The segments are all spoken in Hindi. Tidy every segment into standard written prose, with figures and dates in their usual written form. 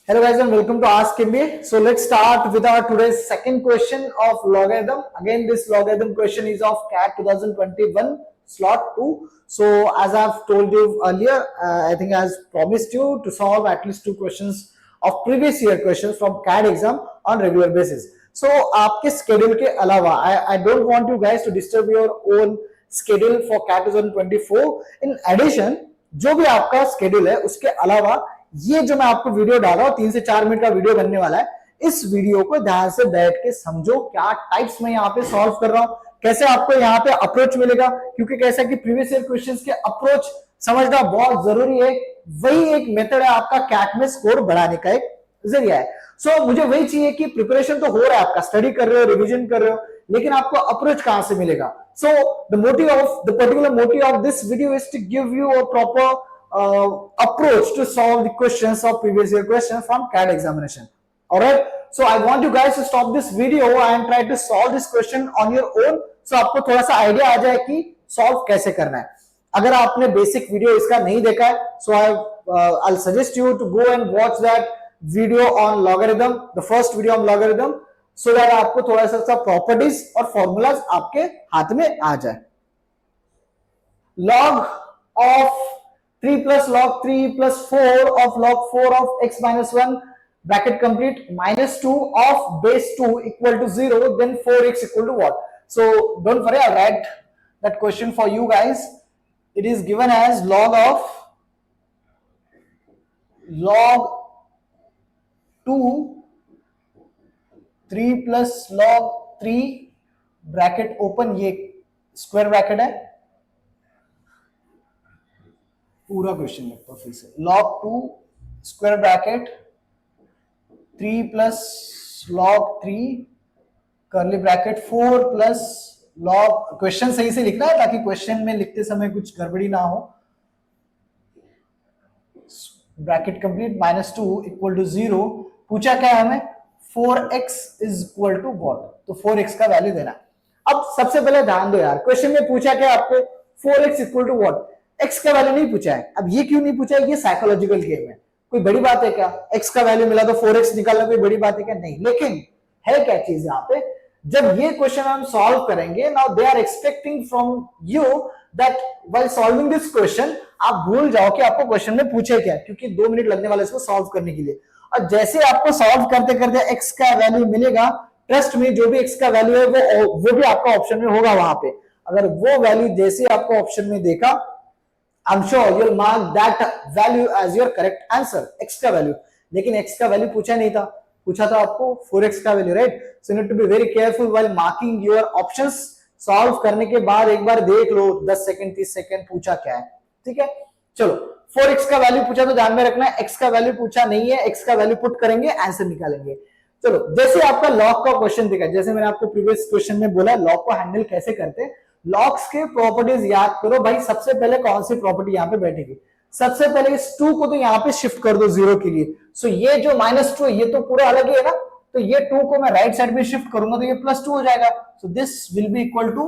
Hello guys and welcome to Ask MBA. So let's start with our today's second question of logarithm. Again, this logarithm question is of CAT 2021 slot 2. So as I've told you earlier, I think I promised you to solve at least 2 questions of previous year questions from CAT exam on regular basis. So आपके schedule के अलावा I don't want you guys to disturb your own schedule for CAT 2024. In addition, जो भी आपका schedule है उसके अलावा ये जो मैं आपको वीडियो डाल रहा हूं 3 से 4 मिनट का वीडियो बनने वाला है, इस वीडियो को ध्यान से बैठ के समझो क्या टाइप्स में यहाँ पे सॉल्व कर रहा हूं, कैसे आपको यहाँ पे अप्रोच मिलेगा, क्योंकि कैसा कि प्रीवियस ईयर क्वेश्चंस के अप्रोच समझना बहुत जरूरी है। वही एक मेथड है आपका कैट में स्कोर बढ़ाने का एक जरिया है। सो मुझे वही चाहिए कि प्रिपरेशन तो हो रहा है, आपका स्टडी कर रहे हो, रिविजन कर रहे हो, लेकिन आपको अप्रोच कहां से मिलेगा। So the particular motive of this video is to give you a proper approach to solve the questions of previous year questions from CAT examination. All right, so I want you guys to stop this video and try to solve this question on your own, so आपको थोड़ा सा आइडिया आ जाए कि सॉल्व कैसे करना है। अगर आपने बेसिक वीडियो इसका नहीं देखा है, so I'll suggest you to go and watch that video on logarithm, the first video on logarithm, so that आपको थोड़ा सा प्रॉपर्टीज और फॉर्मूलाज आपके हाथ में आ जाए। log of 3 plus log 3 plus 4 of log 4 of x minus 1 bracket complete minus 2 of base 2 equal to 0, then 4x equal to what? So don't worry, I'll write that question for you guys. It is given as log 2 3 plus log 3 bracket open, ये स्क्वायर ब्रैकेट है, पूरा क्वेश्चन लिखता हूं फिर से। log 2 square bracket 3 plus log 3 curly bracket 4 plus log, question सही से लिखना है ताकि क्वेश्चन में लिखते समय कुछ गड़बड़ी ना हो। Bracket complete minus 2 equal to 0। पूछा क्या है हमें? 4x is equal to what? तो 4x का वैल्यू देना। अब सबसे पहले ध्यान दो यार, क्वेश्चन में पूछा क्या आपको? 4x equal to what? x का वैल्यू नहीं पूछा है। अब ये क्यों नहीं पूछा है? ये साइकोलॉजिकल गेम है, कोई बड़ी बात है क्या? x का वैल्यू मिला तो 4x निकालना कोई बड़ी बात है क्या? नहीं। लेकिन है क्या चीज यहाँ पे, जब ये क्वेश्चन हम सॉल्व करेंगे, now they are expecting from you that while solving this question आप भूल जाओ कि आपको क्वेश्चन में पूछे क्या, क्योंकि 2 मिनट लगने वाले इसको सॉल्व करने के लिए। और जैसे आपको सॉल्व करते करते x का वैल्यू मिलेगा, ट्रस्ट में जो भी x का वैल्यू है वो भी आपका ऑप्शन में होगा वहां पे। अगर वो वैल्यू जैसे आपको ऑप्शन में देखा, I'm sure you'll mark that value as your correct answer, x का वैल्यू। लेकिन x का वैल्यू पूछा नहीं था, पूछा था आपको 4x का value, right? So you need to be very careful while marking your options. Solve करने के बाद एक बार देख लो 10 सेकंड 30 सेकंड पूछा क्या है, ठीक है? चलो 4x का वैल्यू पूछा तो ध्यान में रखना है, x का वैल्यू पूछा नहीं है, x का वैल्यू पुट करेंगे, आंसर निकालेंगे। चलो जैसे आपका लॉग का क्वेश्चन दिखा, जैसे मैंने आपको प्रीवियस क्वेश्चन में बोला लॉग को हैंडल कैसे करते हैं, लॉग्स के प्रॉपर्टीज याद करो भाई। सबसे पहले कौन सी प्रॉपर्टी यहाँ पे बैठेगी? सबसे पहले इस 2 को तो यहाँ पे शिफ्ट कर दो 0 के लिए। सो ये जो -2 ये तो पूरा अलग ही है ना, तो ये 2 को मैं राइट साइड में शिफ्ट करूंगा तो ये +2 हो जाएगा। So this will be equal to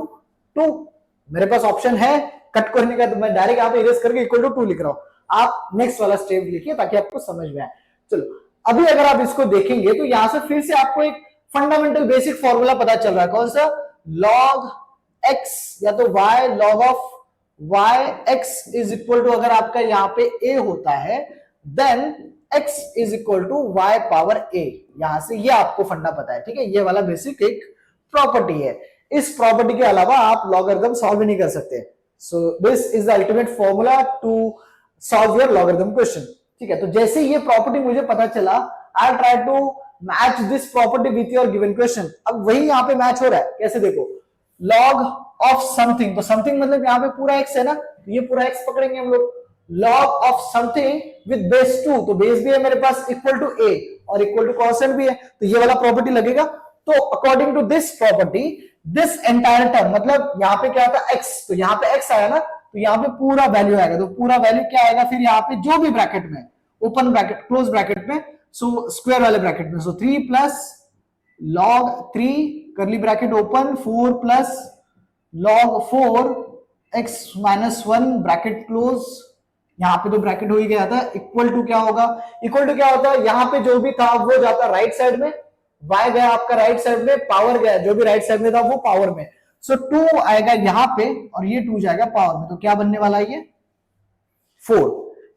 2। मेरे पास ऑप्शन है कट करने का, तो मैं डायरेक्ट यहाँ पे इरेज करके इक्वल टू 2 लिख रहा हूं। आप नेक्स्ट वाला स्टेप लिखिए ताकि आपको समझ में आए। चलो अभी अगर आप इसको देखेंगे तो यहां से फिर से आपको एक फंडामेंटल बेसिक फॉर्मूला पता चल रहा है, कौन सा? लॉग x या तो y log of y x is equal to, अगर आपका यहाँ पे a होता है then x is equal to y power a। यहां से ये आपको फंडा पता है, ठीक है? ये वाला बेसिक एक प्रॉपर्टी है। इस प्रॉपर्टी के अलावा आप लॉगरिथम सॉल्व नहीं कर सकते। So this is the ultimate formula to solve your logarithm question, ठीक है? तो जैसे ये प्रॉपर्टी मुझे पता चला, I try to match this property with your given question. अब वही यहाँ पे मैच हो रहा है, कैसे देखो? log of something, तो something मतलब यहाँ पे पूरा x है ना, तो ये पूरा x पकड़ेंगे हम लोग। log of something with base 2, तो बेस भी है मेरे पास इक्वल टू a और इक्वल टू कांस्टेंट भी है, तो ये वाला प्रॉपर्टी लगेगा। तो according to this property this entire term, मतलब यहाँ पे क्या था x, तो यहाँ पे x आया ना, तो यहाँ पे पूरा वैल्यू आएगा। तो पूरा वैल्यू क्या आएगा फिर यहाँ पे जो भी ब्रैकेट में, ओपन ब्रैकेट क्लोज ब्रैकेट में, सो स्क्वायर वाले ब्रैकेट में, सो 3 plus log 3 curly bracket open 4 plus log 4 x minus 1 bracket close यहाँ पे तो ब्रैकेट हो ही गया था। इक्वल टू क्या होगा, इक्वल टू क्या होता है, यहाँ पे जो भी था वो जाता राइट साइड में, y गया आपका राइट साइड में, पावर गया जो भी राइट साइड में था वो पावर में, सो 2 आएगा यहाँ पे और ये 2 जाएगा पावर में, तो क्या बनने वाला है ये 4।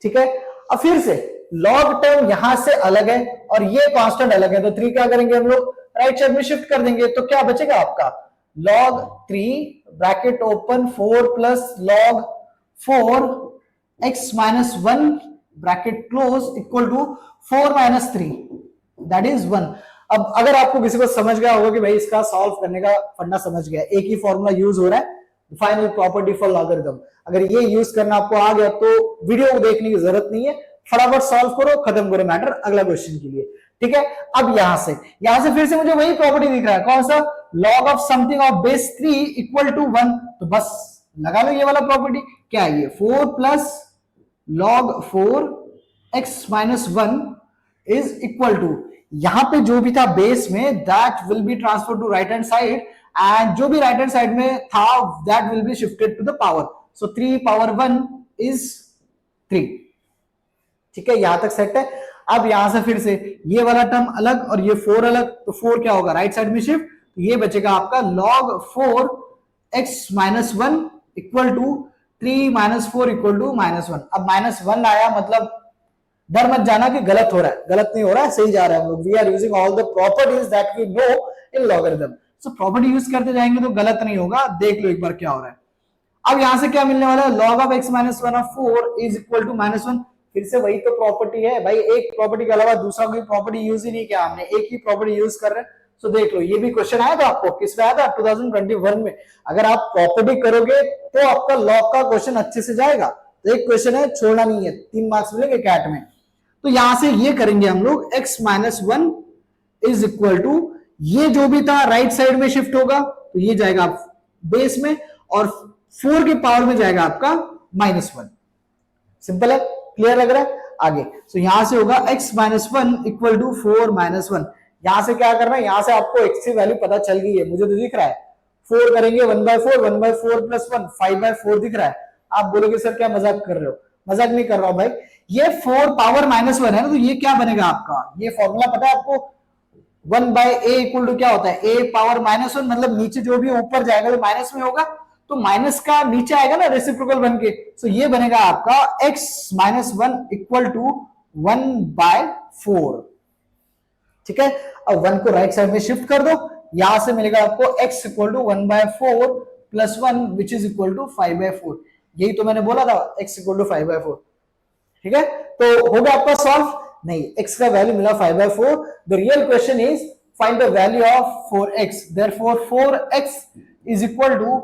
ठीक है, अब फिर से लॉग टर्म यहां से अलग है और ये कांस्टेंट अलग है, तो 3 क्या करेंगे हम लोग राइट साइड में शिफ्ट कर देंगे, तो क्या बचेगा आपका log 3 bracket open 4 plus log 4 x minus 1 bracket close equal to 4 minus 3 that is 1। अब अगर आपको किसी को समझ गया होगा कि भाई इसका सॉल्व करने का फंडा समझ गया, एक ही फॉर्मूला यूज हो रहा है, फाइनल प्रॉपर्टी फॉर लॉगरिथम, अगर ये यूज करना आपको आ गया तो वीडियो को देखने की जरूरत नहीं है, फटाफट सॉल्व करो, खत्म करो मैटर अगला क्वेश्चन के लिए। ठीक है, अब यहां से फिर से मुझे वही प्रॉपर्टी दिख रहा है, कौन सा, log of something of base 3 equal to 1, तो बस लगा लो ये वाला प्रॉपर्टी, क्या है ये 4 plus log 4 x minus 1 is equal to, यहां पे जो भी था बेस में that will be transfer to right hand side, and जो भी राइट हैंड साइड में था that will be shifted to the power, so 3 power 1 is 3। ठीक है, यहां तक सेट है। अब यहां से फिर से ये वाला टर्म अलग और ये 4 अलग, तो 4 क्या होगा राइट साइड में शिफ्ट, तो ये बचेगा आपका log 4 x minus 1 equal to 3 minus 4 equal to minus 1। अब माइनस 1 आया मतलब डर मत जाना कि गलत हो रहा है, गलत नहीं हो रहा है, सही जा रहा है हम लोग, we are using all the properties that we know in logarithm, so property use करते जाएंगे तो गलत नहीं होगा, देख लो एक बार क्या हो रहा है। अब यहां से क्या मिलने वाला है, log of x minus 1 of 4 is equal to minus 1, फिर से वही तो प्रॉपर्टी है भाई, एक प्रॉपर्टी के अलावा दूसरा कोई प्रॉपर्टी यूज ही नहीं किया हमने, एक ही प्रॉपर्टी यूज कर रहे हैं। सो देख लो, ये भी क्वेश्चन आया था आपको, किसमें आया था 2021 में, अगर आप प्रॉपर्टी करोगे तो आपका लॉग का क्वेश्चन अच्छे से जाएगा, तो एक क्वेश्चन है छोड़ना नहीं है, 3 मार्क्स मिलेंगे कैट में। तो यहां से ये करेंगे हम लोग x minus 1 is equal to, ये जो भी था राइट साइड में शिफ्ट होगा, तो ये जाएगा बेस में और 4 के पावर में जाएगा आपका माइनस 1। सिंपल है, क्लियर लग रहा है आगे। सो यहां से होगा x minus 1 equal to 4 minus 1, यहां से क्या करना है, यहां से आपको x की वैल्यू पता चल गई है, मुझे तो दिख रहा है 4 करेंगे 1/4, 1/4 प्लस 1 5/4 दिख रहा है। आप बोलोगे सर क्या मजाक कर रहे हो, मजाक नहीं कर रहा हूं भाई, ये 4 पावर माइनस 1 है ना, तो ये क्या बनेगा आपका, ये फॉर्मूला पता है आपको, 1/a इक्वल टू क्या होता है, a पावर माइनस 1, मतलब नीचे जो भी ऊपर जाएगा तो माइनस में होगा, तो माइनस का नीचे आएगा ना रेसिप्रोकल बन के, सो ये बनेगा आपका x माइनस 1 इक्वल टू 1/4। ठीक है, अब 1 को राइट साइड में शिफ्ट कर दो, यहां से मिलेगा आपको x equal to 1/4 plus 1 which is equal to 5/4, यही तो मैंने बोला था x इक्वल टू 5/4। ठीक है, तो हो गया आपका सॉल्व, नहीं x का वैल्यू मिला 5/4, the real question is find the value of 4x, therefore 4x is equal to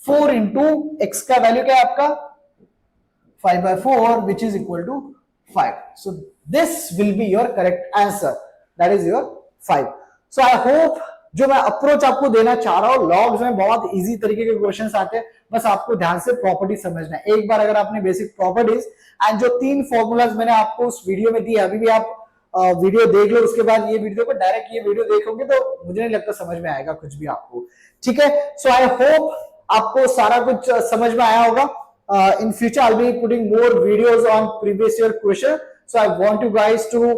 4 into x का वैल्यू क्या है आपका 5/4 which is equal to 5, so this will be your correct answer, that is your 5। so I hope जो मैं अप्रोच आपको देना चाह रहा हूं, लॉग्स में बहुत इजी तरीके के क्वेश्चंस आते हैं, बस आपको ध्यान से प्रॉपर्टी समझना है। एक बार अगर आपने बेसिक प्रॉपर्टीज एंड जो 3 फॉर्मूलाज मैंने आपको उस वीडियो में दिए, अभी भी आप वीडियो देख लो, उसके बाद ये वीडियो को डायरेक्ट ये वीडियो देखोगे तो मुझे नहीं लगता समझ में आएगा कुछ भी आपको। ठीक है, सो आई होप आपको सारा कुछ समझ में आया होगा। in future I'll be putting more videos on previous year question, so I want you guys to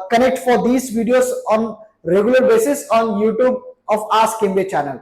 connect for these videos on regular basis on YouTube of Ask MBA channel.